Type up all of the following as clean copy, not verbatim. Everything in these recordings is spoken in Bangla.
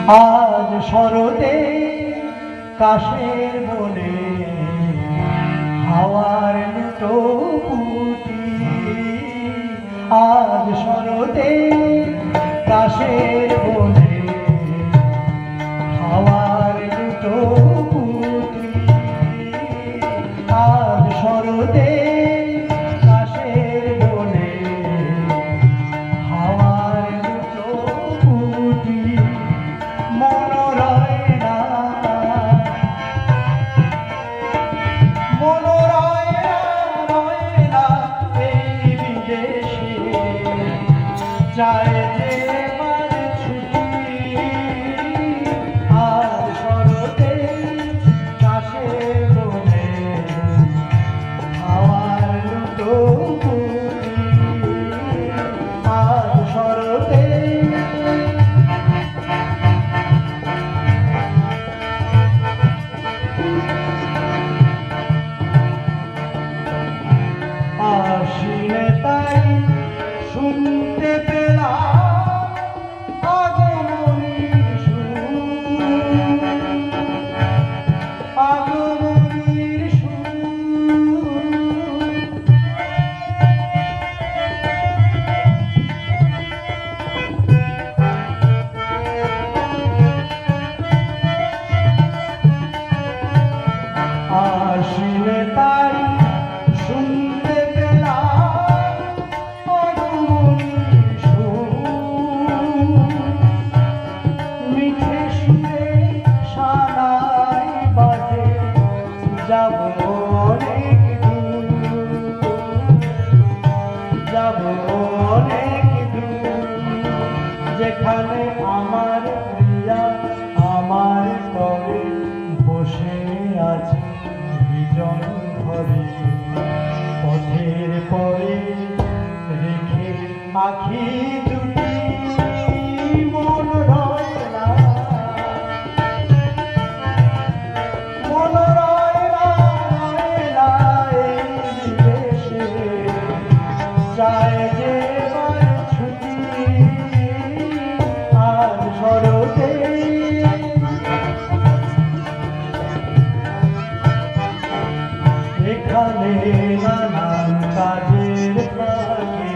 আজ শরতে কাশের বনে হাওয়ার লুটো পুটি। আজ শরতে কাশের বনে হাওয়ার লুটো পুটি। আজ শরতে কাশের বনে হাওয়ার লুটো পুটি। মন রয় না, মন রয় না এই বিদেশে, যায় যে বার ছুটি। আর শরতে কাশের বনে হাওয়ার লুটো পুটি। আর শরতে আশিনে তাই শুনতে পেলাম আগমনীর সুর, আগমনীর সুর। আশিনে তাই শুনতে পেলাম আগমনীর সুর। মিঠে সুরে সানাই বাজে, যাব অনেক দূর, যাব অনেক দূর। যেখানে আমার প্রিয়া আমার করে বসে আছে বিজন ঘরে। পথের পরে রেখে আখি দুটি, মন রয় না, মন রয় না এই বিদেশে, যায় যে বার ছুটি। আর শরতে এখানে নানান কাজের থাকে,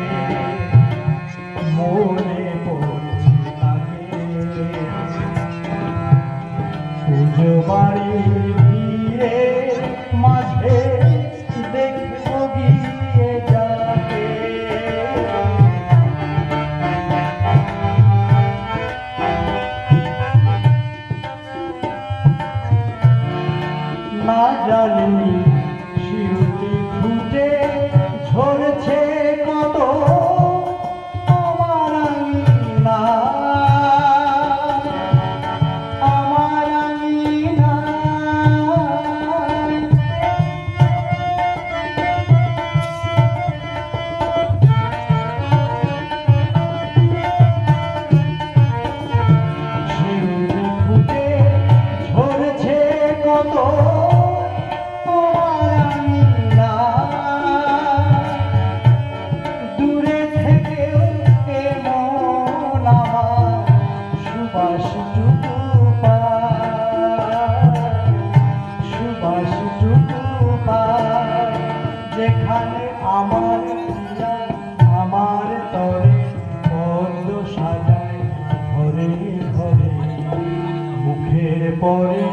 মনে পড়ছে তাকে। পুজো বাড়ির ভিড়ের মাঝে দেখবো গিয়ে যাবে। না জানি শিউলি ফুটে ঝরছে কত আমার আঙিনা, আমার আঙিনা। শিউলি ফুটে ঝরছে কত যেখানে আমার প্রিয়া আমার তরে পদ্ম সাজায় ঘরে ঘরে। মুখের পরে